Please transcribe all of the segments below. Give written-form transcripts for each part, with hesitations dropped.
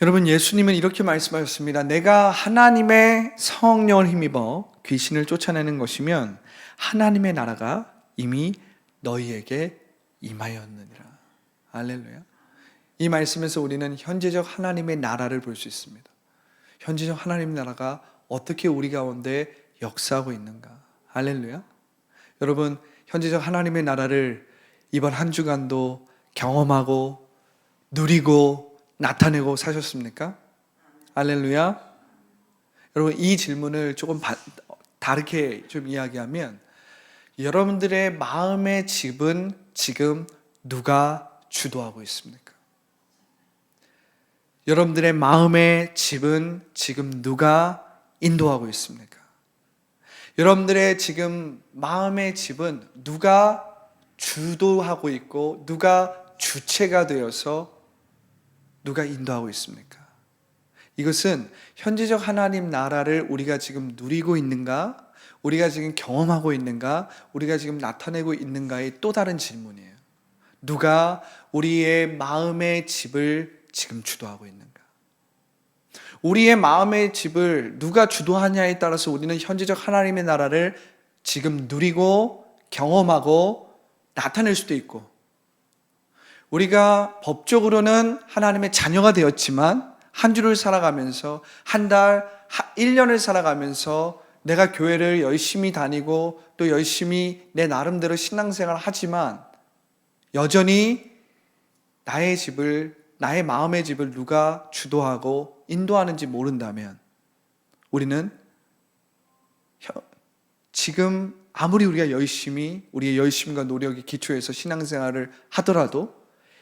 여러분, 예수님은 이렇게 말씀하셨습니다. 내가 하나님의 성령을 힘입어 귀신을 쫓아내는 것이면 하나님의 나라가 이미 너희에게 임하였느니라. 할렐루야. 이 말씀에서 우리는 현재적 하나님의 나라를 볼 수 있습니다. 현재적 하나님의 나라가 어떻게 우리 가운데 역사하고 있는가. 할렐루야. 여러분, 현재적 하나님의 나라를 이번 한 주간도 경험하고 누리고 나타내고 사셨습니까? 할렐루야. 여러분, 이 질문을 조금 다르게 좀 이야기하면, 여러분들의 마음의 집은 지금 누가 주도하고 있습니까? 여러분들의 마음의 집은 지금 누가 인도하고 있습니까? 여러분들의 지금 마음의 집은 누가 주도하고 있고 누가 주체가 되어서 누가 인도하고 있습니까? 이것은 현재적 하나님 나라를 우리가 지금 누리고 있는가? 우리가 지금 경험하고 있는가? 우리가 지금 나타내고 있는가의 또 다른 질문이에요. 누가 우리의 마음의 집을 지금 주도하고 있는가? 우리의 마음의 집을 누가 주도하냐에 따라서 우리는 현재적 하나님의 나라를 지금 누리고 경험하고 나타낼 수도 있고, 우리가 법적으로는 하나님의 자녀가 되었지만 한 주를 살아가면서, 한 달, 1년을 살아가면서 내가 교회를 열심히 다니고 또 열심히 내 나름대로 신앙생활을 하지만 여전히 나의 집을, 나의 마음의 집을 누가 주도하고 인도하는지 모른다면 우리는 지금 아무리 우리가 열심히, 우리의 열심과 노력에 기초해서 신앙생활을 하더라도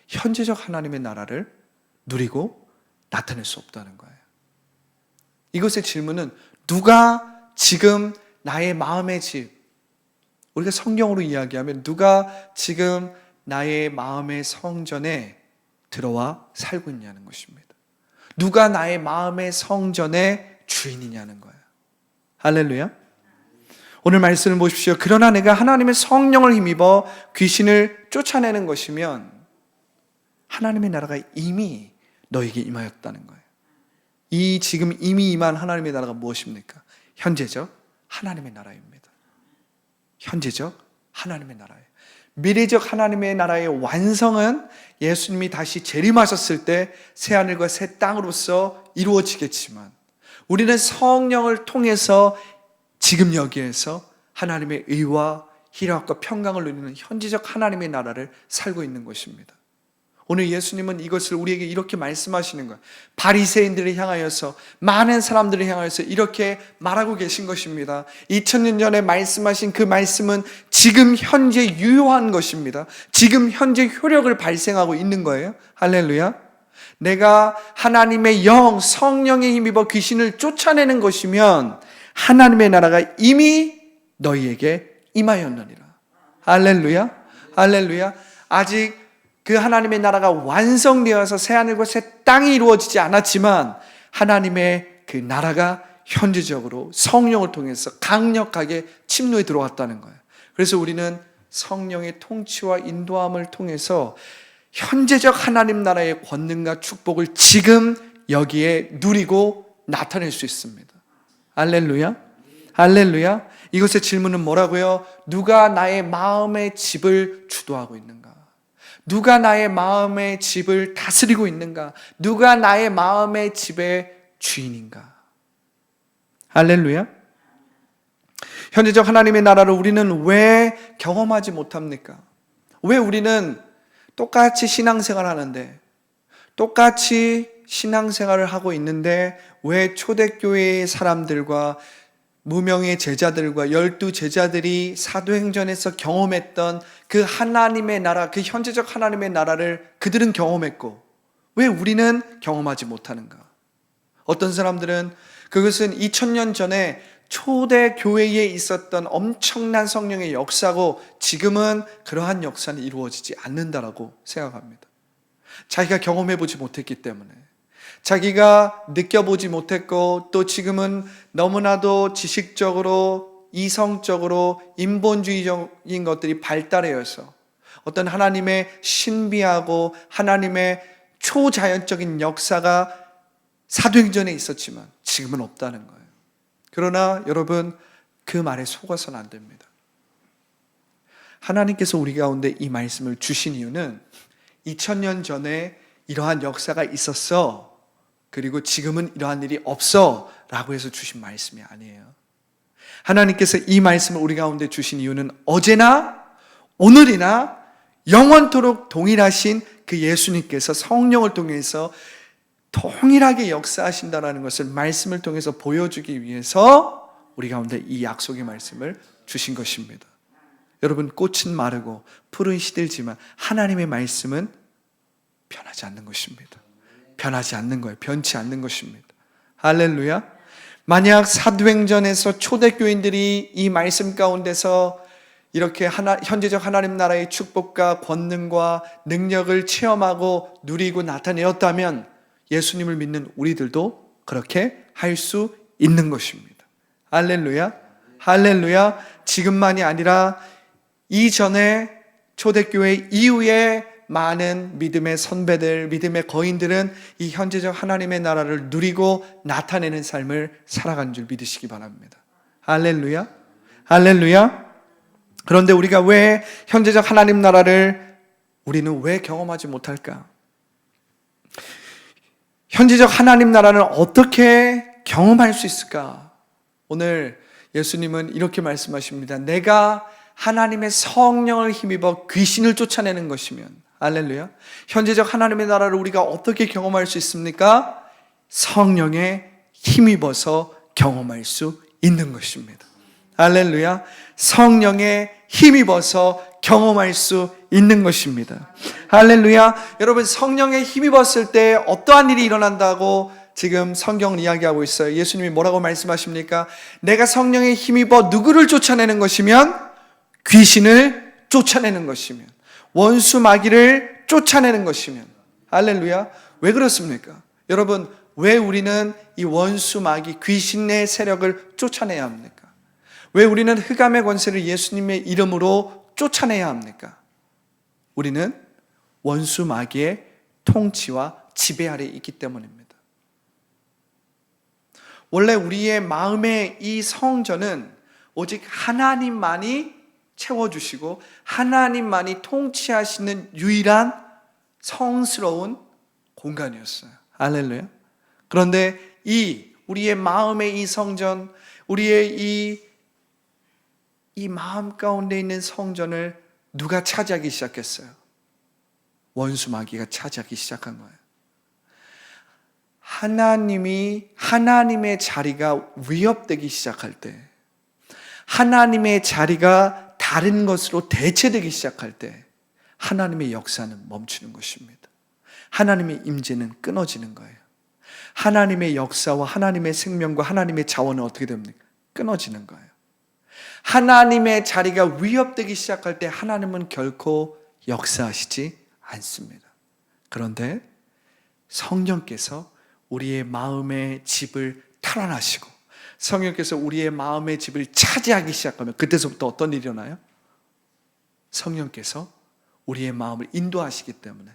현재적 하나님의 나라를 누리고 나타낼 수 없다는 거예요. 이것의 질문은 누가 지금 나의 마음의 집, 우리가 성경으로 이야기하면 누가 지금 나의 마음의 성전에 들어와 살고 있냐는 것입니다. 누가 나의 마음의 성전의 주인이냐는 거예요. 할렐루야. 오늘 말씀을 보십시오. 그러나 내가 하나님의 성령을 힘입어 귀신을 쫓아내는 것이면 하나님의 나라가 이미 너에게 임하였다는 거예요. 이 지금 이미 임한 하나님의 나라가 무엇입니까? 현재적 하나님의 나라입니다. 현재적 하나님의 나라예요. 미래적 하나님의 나라의 완성은 예수님이 다시 재림하셨을 때 새하늘과 새 땅으로서 이루어지겠지만, 우리는 성령을 통해서 지금 여기에서 하나님의 의와 희락과 평강을 누리는 현재적 하나님의 나라를 살고 있는 것입니다. 오늘 예수님은 이것을 우리에게 이렇게 말씀하시는 거예요. 바리새인들을 향하여서, 많은 사람들을 향하여서 이렇게 말하고 계신 것입니다. 2000년 전에 말씀하신 그 말씀은 지금 현재 유효한 것입니다. 지금 현재 효력을 발생하고 있는 거예요. 할렐루야. 내가 하나님의 영, 성령에 힘입어 귀신을 쫓아내는 것이면 하나님의 나라가 이미 너희에게 임하였느니라. 할렐루야. 할렐루야. 아직 그 하나님의 나라가 완성되어서 새하늘과 새 땅이 이루어지지 않았지만 하나님의 그 나라가 현재적으로 성령을 통해서 강력하게 침노에 들어왔다는 거예요. 그래서 우리는 성령의 통치와 인도함을 통해서 현재적 하나님 나라의 권능과 축복을 지금 여기에 누리고 나타낼 수 있습니다. 할렐루야. 할렐루야. 이것의 질문은 뭐라고요? 누가 나의 마음의 집을 주도하고 있는가? 누가 나의 마음의 집을 다스리고 있는가? 누가 나의 마음의 집의 주인인가? 할렐루야. 현재적 하나님의 나라를 우리는 왜 경험하지 못합니까? 왜 우리는 똑같이 신앙생활을 하는데, 똑같이 신앙생활을 하고 있는데 왜 초대교회의 사람들과 무명의 제자들과 12 제자들이 사도행전에서 경험했던 그 하나님의 나라, 그 현재적 하나님의 나라를 그들은 경험했고 왜 우리는 경험하지 못하는가? 어떤 사람들은 그것은 2000년 전에 초대교회에 있었던 엄청난 성령의 역사고 지금은 그러한 역사는 이루어지지 않는다라고 생각합니다. 자기가 경험해보지 못했기 때문에, 자기가 느껴보지 못했고 또 지금은 너무나도 지식적으로, 이성적으로, 인본주의적인 것들이 발달해서 어떤 하나님의 신비하고 하나님의 초자연적인 역사가 사도행전에 있었지만 지금은 없다는 거예요. 그러나 여러분, 그 말에 속아서는 안 됩니다. 하나님께서 우리 가운데 이 말씀을 주신 이유는 2000년 전에 이러한 역사가 있었어, 그리고 지금은 이러한 일이 없어 라고 해서 주신 말씀이 아니에요. 하나님께서 이 말씀을 우리 가운데 주신 이유는 어제나 오늘이나 영원토록 동일하신 그 예수님께서 성령을 통해서 동일하게 역사하신다는 것을 말씀을 통해서 보여주기 위해서 우리 가운데 이 약속의 말씀을 주신 것입니다. 여러분, 꽃은 마르고 풀은 시들지만 하나님의 말씀은 변하지 않는 것입니다. 변하지 않는 거예요. 변치 않는 것입니다. 할렐루야. 만약 사도행전에서 초대교인들이 이 말씀 가운데서 이렇게 현재적 하나님 나라의 축복과 권능과 능력을 체험하고 누리고 나타내었다면 예수님을 믿는 우리들도 그렇게 할 수 있는 것입니다. 할렐루야. 할렐루야. 지금만이 아니라 이전에 초대교회 이후에 많은 믿음의 선배들, 믿음의 거인들은 이 현재적 하나님의 나라를 누리고 나타내는 삶을 살아간 줄 믿으시기 바랍니다. 할렐루야. 할렐루야. 그런데 우리가 왜 현재적 하나님 나라를 우리는 왜 경험하지 못할까? 현재적 하나님 나라를 어떻게 경험할 수 있을까? 오늘 예수님은 이렇게 말씀하십니다. 내가 하나님의 성령을 힘입어 귀신을 쫓아내는 것이면, 할렐루야, 현재적 하나님의 나라를 우리가 어떻게 경험할 수 있습니까? 성령에 힘입어서 경험할 수 있는 것입니다. 할렐루야. 성령에 힘입어서 경험할 수 있는 것입니다. 할렐루야. 여러분, 성령에 힘입었을 때 어떠한 일이 일어난다고 지금 성경은 이야기하고 있어요. 예수님이 뭐라고 말씀하십니까? 내가 성령에 힘입어 누구를 쫓아내는 것이면? 귀신을 쫓아내는 것이면, 원수 마귀를 쫓아내는 것이면. 할렐루야. 왜 그렇습니까? 여러분, 왜 우리는 이 원수 마귀 귀신의 세력을 쫓아내야 합니까? 왜 우리는 흑암의 권세를 예수님의 이름으로 쫓아내야 합니까? 우리는 원수 마귀의 통치와 지배 아래에 있기 때문입니다. 원래 우리의 마음의 이 성전은 오직 하나님만이 채워주시고 하나님만이 통치하시는 유일한 성스러운 공간이었어요. 할렐루야. 그런데 우리의 마음의 이 성전, 우리의 이 마음 가운데 있는 성전을 누가 차지하기 시작했어요? 원수 마귀가 차지하기 시작한 거예요. 하나님의 자리가 위협되기 시작할 때, 하나님의 자리가 다른 것으로 대체되기 시작할 때 하나님의 역사는 멈추는 것입니다. 하나님의 임재는 끊어지는 거예요. 하나님의 역사와 하나님의 생명과 하나님의 자원은 어떻게 됩니까? 끊어지는 거예요. 하나님의 자리가 위협되기 시작할 때 하나님은 결코 역사하시지 않습니다. 그런데 성령께서 우리의 마음의 집을 탈환하시고 성령께서 우리의 마음의 집을 차지하기 시작하면 그때서부터 어떤 일이 일어나요? 성령께서 우리의 마음을 인도하시기 때문에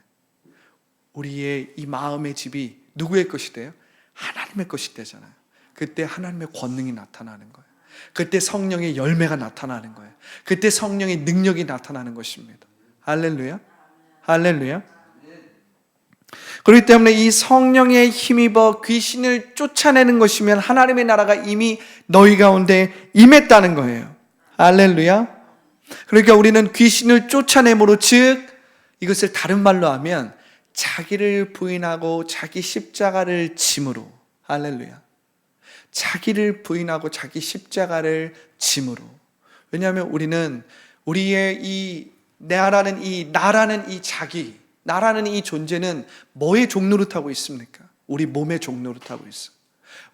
우리의 이 마음의 집이 누구의 것이 돼요? 하나님의 것이 되잖아요. 그때 하나님의 권능이 나타나는 거예요. 그때 성령의 열매가 나타나는 거예요. 그때 성령의 능력이 나타나는 것입니다. 할렐루야. 할렐루야. 그렇기 때문에 이 성령에 힘입어 귀신을 쫓아내는 것이면 하나님의 나라가 이미 너희 가운데 임했다는 거예요. 할렐루야. 그러니까 우리는 귀신을 쫓아내므로, 즉 이것을 다른 말로 하면 자기를 부인하고 자기 십자가를 짐으로. 할렐루야. 자기를 부인하고 자기 십자가를 짐으로. 왜냐하면 우리는 우리의 나라는 이 존재는 뭐의 종노릇하고 있습니까? 우리 몸의 종노릇하고 있어요.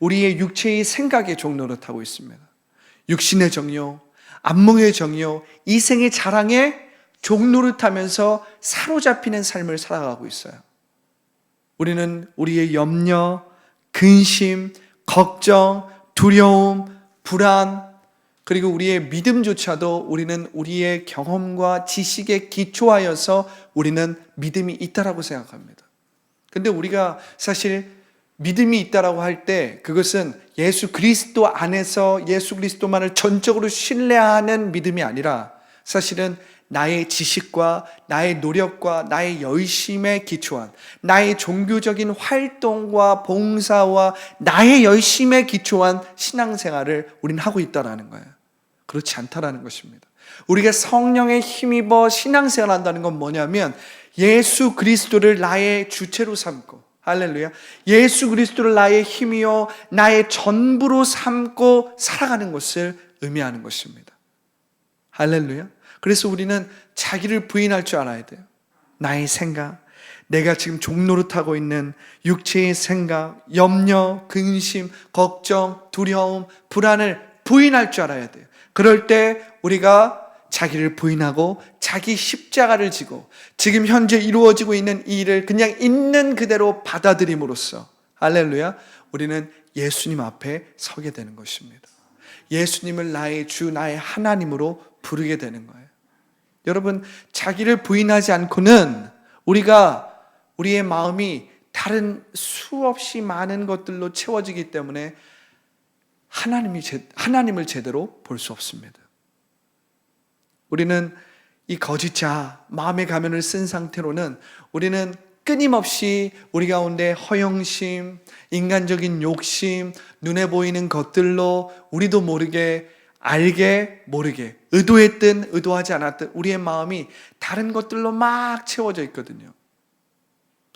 우리의 육체의 생각의 종노릇하고 있습니다. 육신의 정욕, 안목의 정욕, 이생의 자랑에 종노릇하면서 사로잡히는 삶을 살아가고 있어요. 우리는 우리의 염려, 근심, 걱정, 두려움, 불안, 그리고 우리의 믿음조차도 우리는 우리의 경험과 지식에 기초하여서 우리는 믿음이 있다라고 생각합니다. 근데 우리가 사실 믿음이 있다라고 할 때 그것은 예수 그리스도 안에서 예수 그리스도만을 전적으로 신뢰하는 믿음이 아니라 사실은 나의 지식과 나의 노력과 나의 열심에 기초한 나의 종교적인 활동과 봉사와 나의 열심에 기초한 신앙생활을 우리는 하고 있다라는 거예요. 그렇지 않다라는 것입니다. 우리가 성령에 힘입어 신앙생활을 한다는 건 뭐냐면 예수 그리스도를 나의 주체로 삼고, 할렐루야, 예수 그리스도를 나의 힘이요 나의 전부로 삼고 살아가는 것을 의미하는 것입니다. 할렐루야. 그래서 우리는 자기를 부인할 줄 알아야 돼요. 나의 생각, 내가 지금 종노릇하고 있는 육체의 생각, 염려, 근심, 걱정, 두려움, 불안을 부인할 줄 알아야 돼요. 그럴 때 우리가 자기를 부인하고 자기 십자가를 지고 지금 현재 이루어지고 있는 이 일을 그냥 있는 그대로 받아들임으로써, 할렐루야, 우리는 예수님 앞에 서게 되는 것입니다. 예수님을 나의 주, 나의 하나님으로 부르게 되는 거예요. 여러분, 자기를 부인하지 않고는 우리의 마음이 다른 수없이 많은 것들로 채워지기 때문에 하나님을 제대로 볼 수 없습니다. 우리는 이 거짓자, 마음의 가면을 쓴 상태로는 우리는 끊임없이 우리 가운데 허영심, 인간적인 욕심, 눈에 보이는 것들로 우리도 모르게, 알게 모르게, 의도했든 의도하지 않았든 우리의 마음이 다른 것들로 막 채워져 있거든요.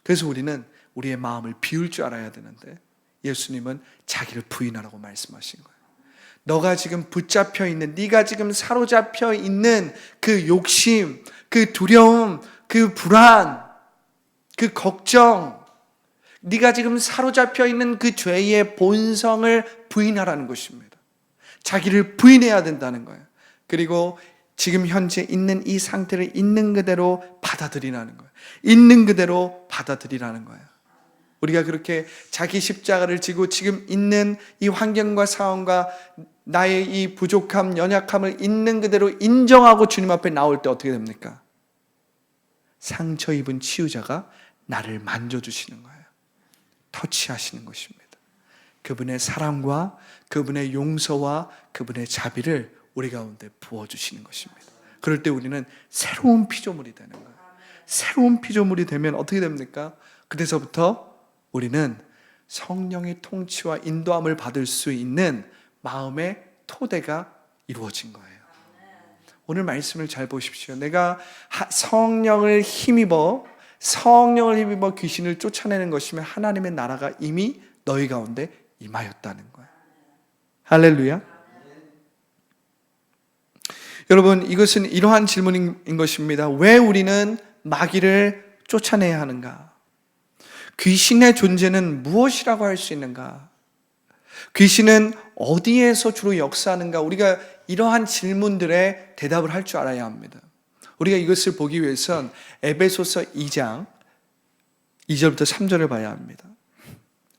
그래서 우리는 우리의 마음을 비울 줄 알아야 되는데 예수님은 자기를 부인하라고 말씀하신 거예요. 너가 지금 붙잡혀 있는, 네가 지금 사로잡혀 있는 그 욕심, 그 두려움, 그 불안, 그 걱정, 네가 지금 사로잡혀 있는 그 죄의 본성을 부인하라는 것입니다. 자기를 부인해야 된다는 거예요. 그리고 지금 현재 있는 이 상태를 있는 그대로 받아들이라는 거예요. 있는 그대로 받아들이라는 거예요. 우리가 그렇게 자기 십자가를 지고 지금 있는 이 환경과 상황과 나의 이 부족함, 연약함을 있는 그대로 인정하고 주님 앞에 나올 때 어떻게 됩니까? 상처 입은 치유자가 나를 만져주시는 거예요. 터치하시는 것입니다. 그분의 사랑과 그분의 용서와 그분의 자비를 우리 가운데 부어주시는 것입니다. 그럴 때 우리는 새로운 피조물이 되는 거예요. 새로운 피조물이 되면 어떻게 됩니까? 그때서부터 우리는 성령의 통치와 인도함을 받을 수 있는 마음의 토대가 이루어진 거예요. 오늘 말씀을 잘 보십시오. 내가 성령을 힘입어 귀신을 쫓아내는 것이면 하나님의 나라가 이미 너희 가운데 임하였다는 거예요. 할렐루야. 여러분, 이것은 이러한 질문인 것입니다. 왜 우리는 마귀를 쫓아내야 하는가? 귀신의 존재는 무엇이라고 할 수 있는가? 귀신은 어디에서 주로 역사하는가? 우리가 이러한 질문들에 대답을 할 줄 알아야 합니다. 우리가 이것을 보기 위해선 에베소서 2장 2절부터 3절을 봐야 합니다.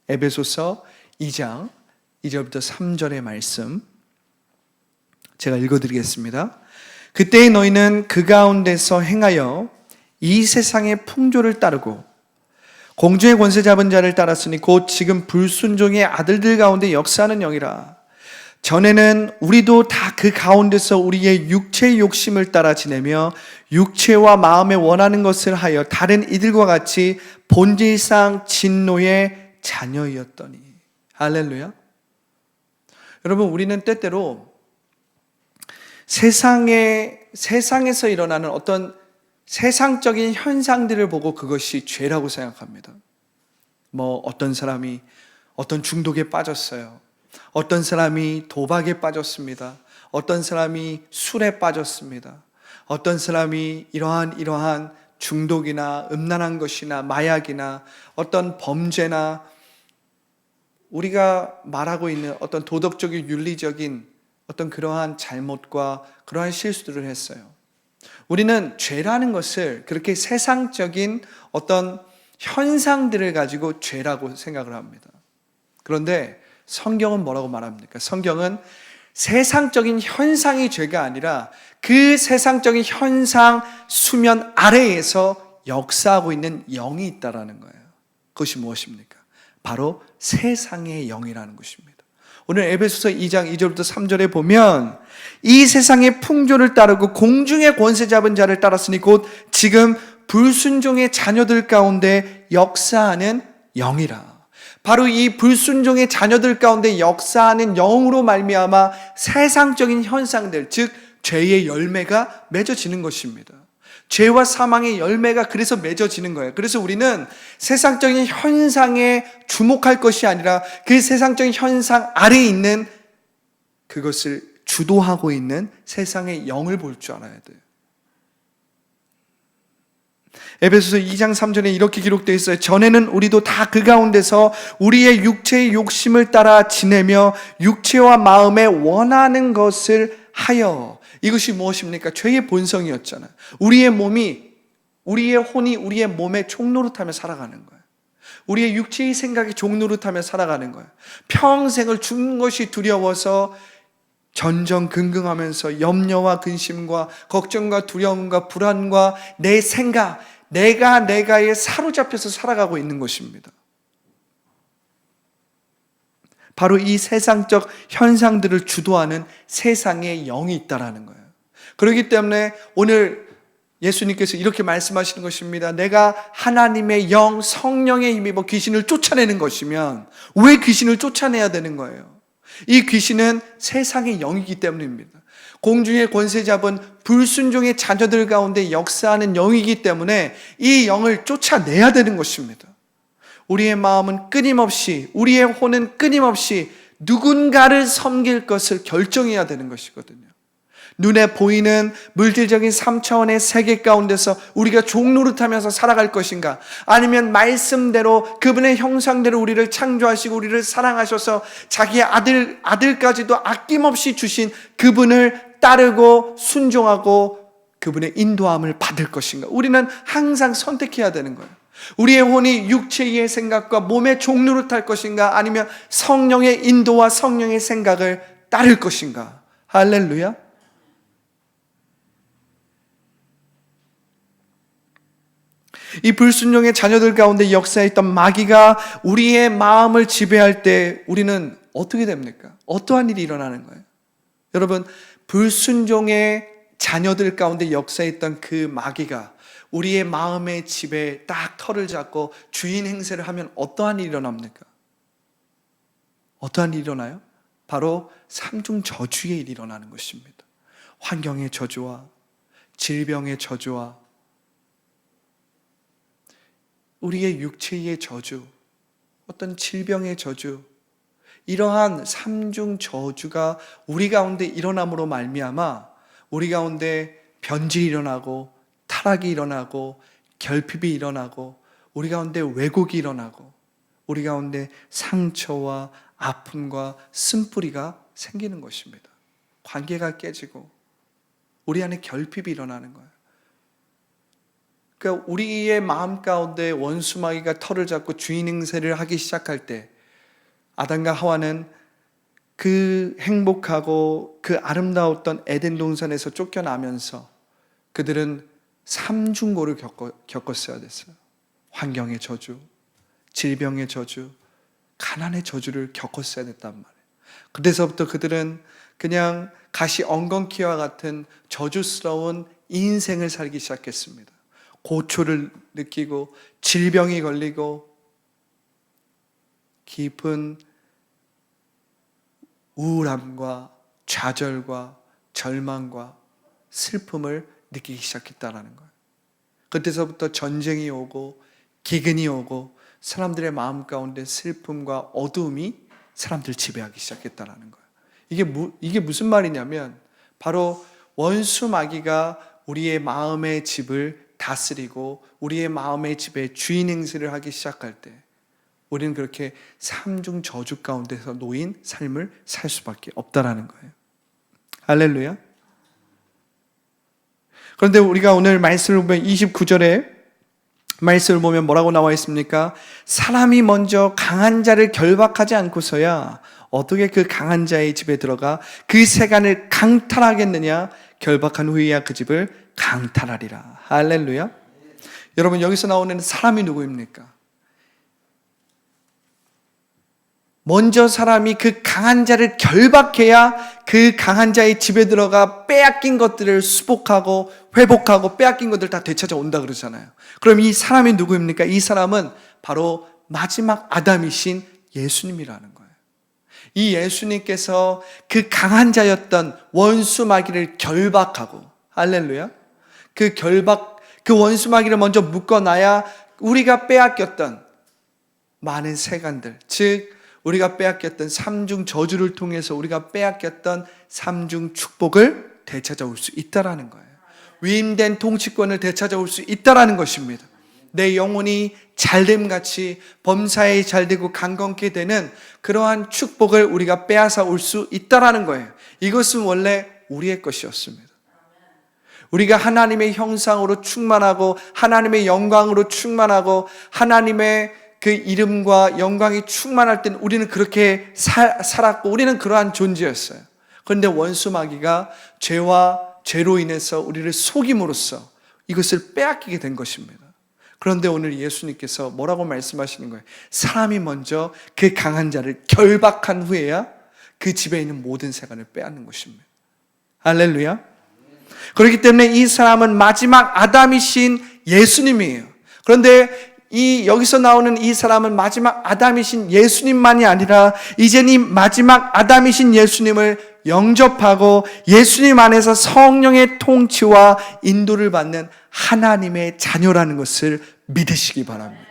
에베소서 2장 2절부터 3절의 말씀 제가 읽어드리겠습니다. 그때의 너희는 그 가운데서 행하여 이 세상의 풍조를 따르고 공중의 권세 잡은 자를 따랐으니 곧 지금 불순종의 아들들 가운데 역사하는 영이라. 전에는 우리도 다 그 가운데서 우리의 육체의 욕심을 따라 지내며 육체와 마음에 원하는 것을 하여 다른 이들과 같이 본질상 진노의 자녀이었더니. 할렐루야. 여러분, 우리는 때때로 세상에서 일어나는 어떤 세상적인 현상들을 보고 그것이 죄라고 생각합니다. 어떤 사람이 어떤 중독에 빠졌어요. 어떤 사람이 도박에 빠졌습니다. 어떤 사람이 술에 빠졌습니다. 어떤 사람이 이러한 중독이나 음란한 것이나 마약이나 어떤 범죄나 우리가 말하고 있는 어떤 도덕적인 윤리적인 어떤 그러한 잘못과 그러한 실수들을 했어요. 우리는 죄라는 것을 그렇게 세상적인 어떤 현상들을 가지고 죄라고 생각을 합니다. 그런데 성경은 뭐라고 말합니까? 성경은 세상적인 현상이 죄가 아니라 그 세상적인 현상 수면 아래에서 역사하고 있는 영이 있다라는 거예요. 그것이 무엇입니까? 바로 세상의 영이라는 것입니다. 오늘 에베소서 2장 2절부터 3절에 보면 이 세상의 풍조를 따르고 공중의 권세 잡은 자를 따랐으니 곧 지금 불순종의 자녀들 가운데 역사하는 영이라. 바로 이 불순종의 자녀들 가운데 역사하는 영으로 말미암아 세상적인 현상들, 즉 죄의 열매가 맺어지는 것입니다. 죄와 사망의 열매가 그래서 맺어지는 거예요. 그래서 우리는 세상적인 현상에 주목할 것이 아니라 그 세상적인 현상 아래에 있는 그것을 주도하고 있는 세상의 영을 볼 줄 알아야 돼요. 에베소서 2장 3절에 이렇게 기록되어 있어요. 전에는 우리도 다 그 가운데서 우리의 육체의 욕심을 따라 지내며 육체와 마음에 원하는 것을 하여. 이것이 무엇입니까? 죄의 본성이었잖아요. 우리의 몸이, 우리의 혼이 우리의 몸에 종노릇하며 살아가는 거예요. 우리의 육체의 생각이 종노릇하며 살아가는 거예요. 평생을 죽는 것이 두려워서 전전긍긍하면서 염려와 근심과 걱정과 두려움과 불안과 내 생각, 내가에 사로잡혀서 살아가고 있는 것입니다. 바로 이 세상적 현상들을 주도하는 세상의 영이 있다라는 거예요. 그렇기 때문에 오늘 예수님께서 이렇게 말씀하시는 것입니다. 내가 하나님의 영, 성령에 힘입어 귀신을 쫓아내는 것이면 왜 귀신을 쫓아내야 되는 거예요? 이 귀신은 세상의 영이기 때문입니다. 공중의 권세 잡은 불순종의 자녀들 가운데 역사하는 영이기 때문에 이 영을 쫓아내야 되는 것입니다. 우리의 마음은 끊임없이, 우리의 혼은 끊임없이 누군가를 섬길 것을 결정해야 되는 것이거든요. 눈에 보이는 물질적인 3차원의 세계 가운데서 우리가 종노릇하면서 살아갈 것인가, 아니면 말씀대로 그분의 형상대로 우리를 창조하시고 우리를 사랑하셔서 자기의 아들까지도 아낌없이 주신 그분을 따르고 순종하고 그분의 인도함을 받을 것인가. 우리는 항상 선택해야 되는 거예요. 우리의 혼이 육체의 생각과 몸의 종노릇할 것인가, 아니면 성령의 인도와 성령의 생각을 따를 것인가. 할렐루야. 이 불순종의 자녀들 가운데 역사했던 마귀가 우리의 마음을 지배할 때 우리는 어떻게 됩니까? 어떠한 일이 일어나는 거예요? 여러분, 불순종의 자녀들 가운데 역사했던 그 마귀가 우리의 마음의 집에 딱 털을 잡고 주인 행세를 하면 어떠한 일이 일어납니까? 어떠한 일이 일어나요? 바로 삼중 저주의 일이 일어나는 것입니다. 환경의 저주와 질병의 저주와 우리의 육체의 저주, 어떤 질병의 저주, 이러한 삼중 저주가 우리 가운데 일어남으로 말미암아 우리 가운데 변질이 일어나고 타락이 일어나고 결핍이 일어나고 우리 가운데 왜곡이 일어나고 우리 가운데 상처와 아픔과 쓴뿌리가 생기는 것입니다. 관계가 깨지고 우리 안에 결핍이 일어나는 거예요. 그러니까 우리의 마음 가운데 원수마귀가 털을 잡고 주인 행세를 하기 시작할 때 아담과 하와는 그 행복하고 그 아름다웠던 에덴 동산에서 쫓겨나면서 그들은 삼중고를 겪었어야 됐어요. 환경의 저주, 질병의 저주, 가난의 저주를 겪었어야 됐단 말이에요. 그때서부터 그들은 그냥 가시 엉겅퀴와 같은 저주스러운 인생을 살기 시작했습니다. 고초를 느끼고 질병이 걸리고 깊은 우울함과 좌절과 절망과 슬픔을 느끼기 시작했다는 거예요. 그때서부터 전쟁이 오고 기근이 오고 사람들의 마음 가운데 슬픔과 어두움이 사람들을 지배하기 시작했다는 거예요. 이게 무슨 말이냐면 바로 원수 마귀가 우리의 마음의 집을 다스리고 우리의 마음의 집에 주인 행세를 하기 시작할 때 우리는 그렇게 삼중 저주 가운데서 놓인 삶을 살 수밖에 없다라는 거예요. 할렐루야. 그런데 우리가 오늘 말씀을 보면 29절에 말씀을 보면 뭐라고 나와 있습니까? 사람이 먼저 강한 자를 결박하지 않고서야 어떻게 그 강한 자의 집에 들어가 그 세간을 강탈하겠느냐? 결박한 후에야 그 집을 강탈하리라. 할렐루야. 여러분, 여기서 나오는 사람이 누구입니까? 먼저 사람이 그 강한 자를 결박해야 그 강한 자의 집에 들어가 빼앗긴 것들을 수복하고 회복하고 빼앗긴 것들 다 되찾아온다 그러잖아요. 그럼 이 사람이 누구입니까? 이 사람은 바로 마지막 아담이신 예수님이라는 거예요. 이 예수님께서 그 강한 자였던 원수 마귀를 결박하고, 할렐루야, 그 원수 마귀를 먼저 묶어놔야 우리가 빼앗겼던 많은 세간들, 즉 우리가 빼앗겼던 삼중 저주를 통해서 우리가 빼앗겼던 삼중 축복을 되찾아올 수 있다라는 거예요. 위임된 통치권을 되찾아올 수 있다라는 것입니다. 내 영혼이 잘됨같이 범사에 잘되고 강건케 되는 그러한 축복을 우리가 빼앗아 올 수 있다라는 거예요. 이것은 원래 우리의 것이었습니다. 우리가 하나님의 형상으로 충만하고 하나님의 영광으로 충만하고 하나님의 그 이름과 영광이 충만할 땐 우리는 그렇게 살았고 우리는 그러한 존재였어요. 그런데 원수 마귀가 죄로 인해서 우리를 속임으로써 이것을 빼앗기게 된 것입니다. 그런데 오늘 예수님께서 뭐라고 말씀하시는 거예요? 사람이 먼저 그 강한 자를 결박한 후에야 그 집에 있는 모든 세간을 빼앗는 것입니다. 할렐루야. 그렇기 때문에 이 사람은 마지막 아담이신 예수님이에요. 그런데 여기서 나오는 이 사람은 마지막 아담이신 예수님만이 아니라 이제는 이 마지막 아담이신 예수님을 영접하고 예수님 안에서 성령의 통치와 인도를 받는 하나님의 자녀라는 것을 믿으시기 바랍니다.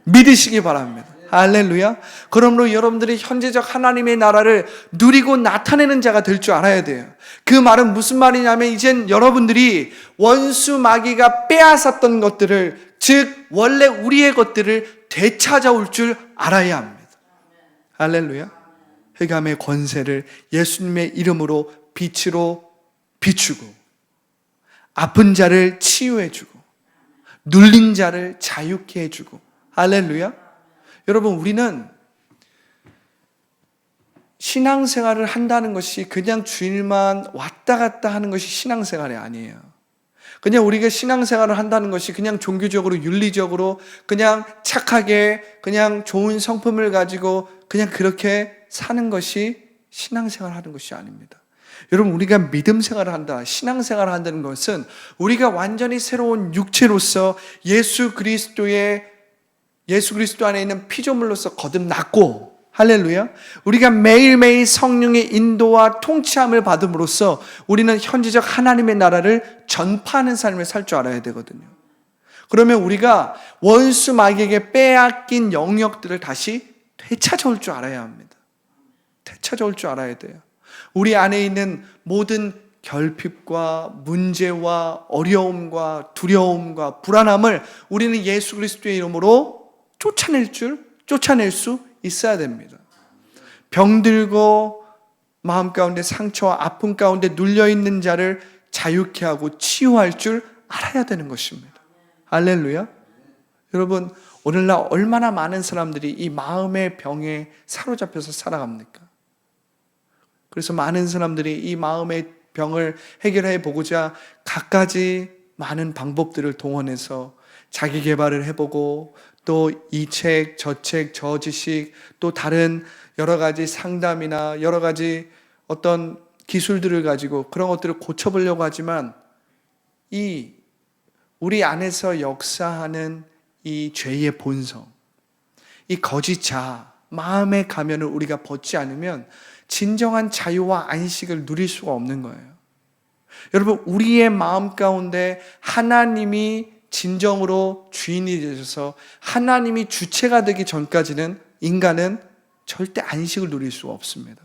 믿으시기 바랍니다. 할렐루야. 그러므로 여러분들이 현재적 하나님의 나라를 누리고 나타내는 자가 될 줄 알아야 돼요. 그 말은 무슨 말이냐면 이젠 여러분들이 원수 마귀가 빼앗았던 것들을, 즉 원래 우리의 것들을 되찾아올 줄 알아야 합니다. 할렐루야. 흑암의 권세를 예수님의 이름으로 빛으로 비추고 아픈 자를 치유해주고 눌린 자를 자유케 해주고, 할렐루야. 여러분, 우리는 신앙생활을 한다는 것이 그냥 주일만 왔다 갔다 하는 것이 신앙생활이 아니에요. 그냥 우리가 신앙생활을 한다는 것이 그냥 종교적으로 윤리적으로 그냥 착하게 그냥 좋은 성품을 가지고 그냥 그렇게 사는 것이 신앙생활을 하는 것이 아닙니다. 여러분, 우리가 믿음생활을 한다, 신앙생활을 한다는 것은 우리가 완전히 새로운 육체로서 예수 그리스도 안에 있는 피조물로서 거듭났고, 할렐루야, 우리가 매일매일 성령의 인도와 통치함을 받음으로써 우리는 현지적 하나님의 나라를 전파하는 삶을 살 줄 알아야 되거든요. 그러면 우리가 원수 마귀에게 빼앗긴 영역들을 다시 되찾아올 줄 알아야 합니다. 되찾아올 줄 알아야 돼요. 우리 안에 있는 모든 결핍과 문제와 어려움과 두려움과 불안함을 우리는 예수 그리스도의 이름으로 쫓아낼 수 있어야 됩니다. 병들고 마음 가운데 상처와 아픔 가운데 눌려있는 자를 자유케 하고 치유할 줄 알아야 되는 것입니다. 할렐루야. 여러분, 오늘날 얼마나 많은 사람들이 이 마음의 병에 사로잡혀서 살아갑니까? 그래서 많은 사람들이 이 마음의 병을 해결해 보고자 갖가지 많은 방법들을 동원해서 자기 개발을 해보고 또 이 책, 저 책, 저 지식, 또 다른 여러 가지 상담이나 여러 가지 어떤 기술들을 가지고 그런 것들을 고쳐보려고 하지만 이 우리 안에서 역사하는 이 죄의 본성, 이 거짓 자아, 마음의 가면을 우리가 벗지 않으면 진정한 자유와 안식을 누릴 수가 없는 거예요. 여러분, 우리의 마음 가운데 하나님이 진정으로 주인이 되셔서 하나님이 주체가 되기 전까지는 인간은 절대 안식을 누릴 수가 없습니다.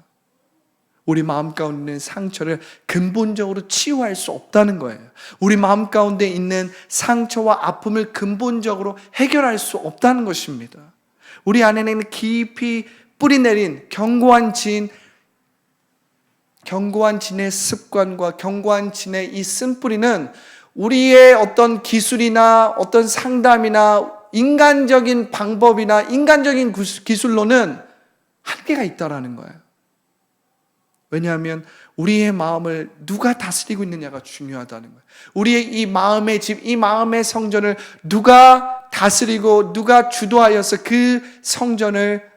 우리 마음 가운데 있는 상처를 근본적으로 치유할 수 없다는 거예요. 우리 마음 가운데 있는 상처와 아픔을 근본적으로 해결할 수 없다는 것입니다. 우리 안에는 깊이 뿌리내린 견고한 진의 습관과 견고한 진의 이 쓴뿌리는 우리의 어떤 기술이나 어떤 상담이나 인간적인 방법이나 인간적인 기술로는 한계가 있다라는 거예요. 왜냐하면 우리의 마음을 누가 다스리고 있느냐가 중요하다는 거예요. 우리의 이 마음의 집, 이 마음의 성전을 누가 다스리고 누가 주도하여서 그 성전을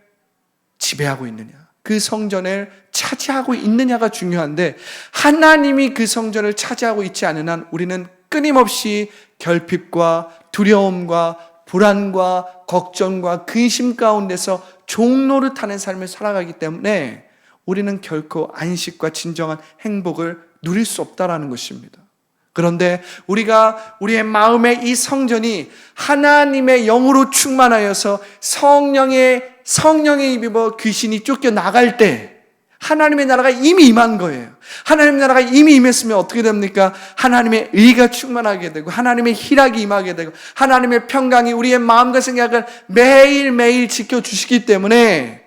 지배하고 있느냐, 그 성전을 차지하고 있느냐가 중요한데, 하나님이 그 성전을 차지하고 있지 않은 한 우리는 끊임없이 결핍과 두려움과 불안과 걱정과 근심 가운데서 종노릇하는 삶을 살아가기 때문에 우리는 결코 안식과 진정한 행복을 누릴 수 없다라는 것입니다. 그런데 우리가 우리의 마음의 이 성전이 하나님의 영으로 충만하여서 성령에 입입어 귀신이 쫓겨나갈 때 하나님의 나라가 이미 임한 거예요. 하나님의 나라가 이미 임했으면 어떻게 됩니까? 하나님의 의가 충만하게 되고 하나님의 희락이 임하게 되고 하나님의 평강이 우리의 마음과 생각을 매일매일 지켜주시기 때문에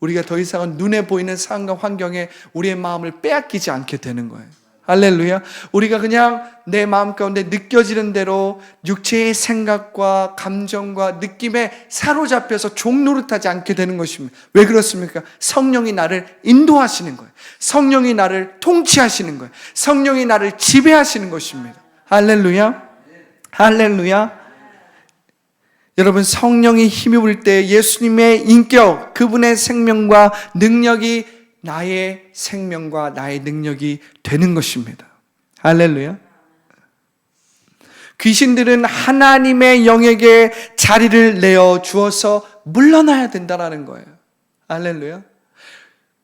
우리가 더 이상은 눈에 보이는 상황과 환경에 우리의 마음을 빼앗기지 않게 되는 거예요. 할렐루야. 우리가 그냥 내 마음 가운데 느껴지는 대로 육체의 생각과 감정과 느낌에 사로잡혀서 종노릇하지 않게 되는 것입니다. 왜 그렇습니까? 성령이 나를 인도하시는 거예요. 성령이 나를 통치하시는 거예요. 성령이 나를 지배하시는 것입니다. 할렐루야. 할렐루야. 여러분, 성령이 힘입을 때 예수님의 인격, 그분의 생명과 능력이 나의 생명과 나의 능력이 되는 것입니다. 할렐루야. 귀신들은 하나님의 영에게 자리를 내어 주어서 물러나야 된다는 거예요. 할렐루야.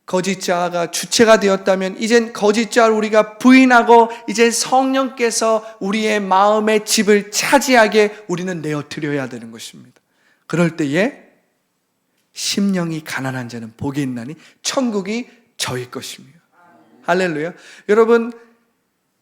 거짓자가 주체가 되었다면 이젠 거짓자를 우리가 부인하고 이제 성령께서 우리의 마음의 집을 차지하게 우리는 내어드려야 되는 것입니다. 그럴 때에 심령이 가난한 자는 복이 있나니 천국이 저희 것입니다. 할렐루야. 여러분,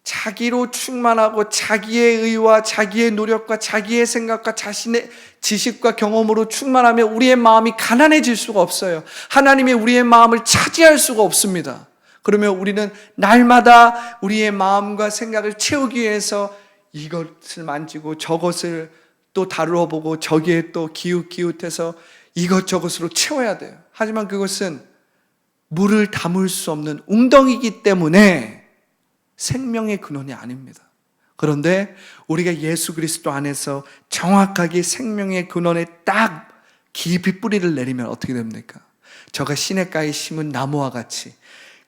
자기로 충만하고 자기의 의와 자기의 노력과 자기의 생각과 자신의 지식과 경험으로 충만하면 우리의 마음이 가난해질 수가 없어요. 하나님이 우리의 마음을 차지할 수가 없습니다. 그러면 우리는 날마다 우리의 마음과 생각을 채우기 위해서 이것을 만지고 저것을 또 다루어 보고 저기에 또 기웃기웃해서 이것저것으로 채워야 돼요. 하지만 그것은 물을 담을 수 없는 웅덩이기 때문에 생명의 근원이 아닙니다. 그런데 우리가 예수 그리스도 안에서 정확하게 생명의 근원에 딱 깊이 뿌리를 내리면 어떻게 됩니까? 저가 시냇가에 심은 나무와 같이,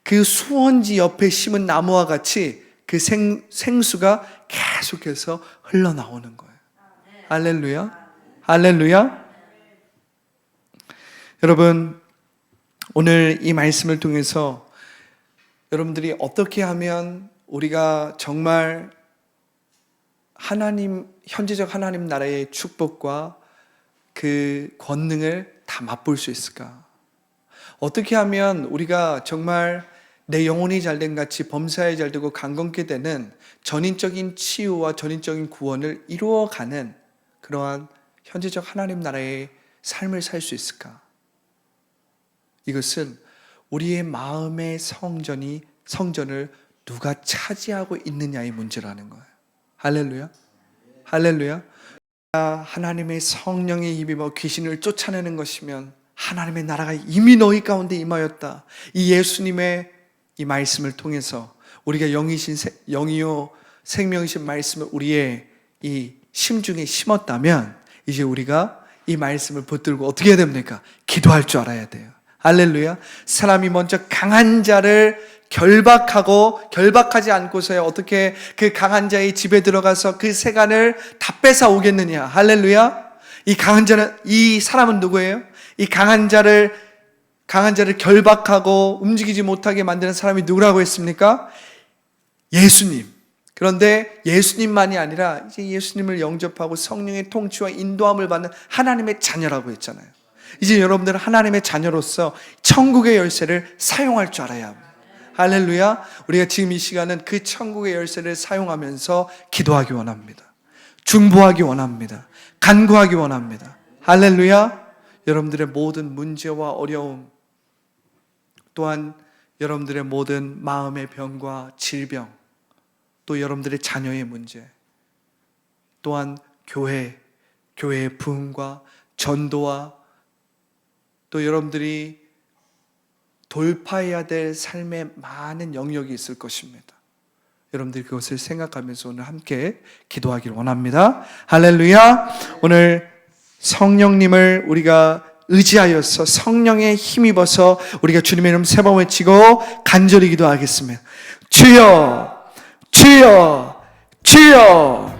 그 수원지 옆에 심은 나무와 같이 그 생수가 계속해서 흘러나오는 거예요. 할렐루야. 할렐루야. 여러분, 오늘 이 말씀을 통해서 여러분들이 어떻게 하면 우리가 정말 현재적 하나님 나라의 축복과 그 권능을 다 맛볼 수 있을까? 어떻게 하면 우리가 정말 내 영혼이 잘된 같이 범사에 잘되고 강건케 되는 전인적인 치유와 전인적인 구원을 이루어가는 그러한 현재적 하나님 나라의 삶을 살 수 있을까? 이것은 우리의 마음의 성전을 누가 차지하고 있느냐의 문제라는 거예요. 할렐루야. 할렐루야. 하나님의 성령에 힘입어 귀신을 쫓아내는 것이면 하나님의 나라가 이미 너희 가운데 임하였다. 이 예수님의 이 말씀을 통해서 우리가 영이요 생명이신 말씀을 우리의 이 심중에 심었다면 이제 우리가 이 말씀을 붙들고 어떻게 해야 됩니까? 기도할 줄 알아야 돼요. 할렐루야. 사람이 먼저 강한 자를 결박하지 않고서야 어떻게 그 강한 자의 집에 들어가서 그 세간을 다 뺏어 오겠느냐. 할렐루야. 이 사람은 누구예요? 이 강한 자를 결박하고 움직이지 못하게 만드는 사람이 누구라고 했습니까? 예수님. 그런데 예수님만이 아니라 이제 예수님을 영접하고 성령의 통치와 인도함을 받는 하나님의 자녀라고 했잖아요. 이제 여러분들은 하나님의 자녀로서 천국의 열쇠를 사용할 줄 알아야 합니다. 할렐루야. 우리가 지금 이 시간은 그 천국의 열쇠를 사용하면서 기도하기 원합니다. 중보하기 원합니다. 간구하기 원합니다. 할렐루야. 여러분들의 모든 문제와 어려움, 또한 여러분들의 모든 마음의 병과 질병, 또 여러분들의 자녀의 문제, 또한 교회의 부흥과 전도와 또 여러분들이 돌파해야 될 삶의 많은 영역이 있을 것입니다. 여러분들이 그것을 생각하면서 오늘 함께 기도하기를 원합니다. 할렐루야. 오늘 성령님을 우리가 의지하여서 성령에 힘입어서 우리가 주님의 이름 세 번 외치고 간절히 기도하겠습니다. 주여, 주여, 주여.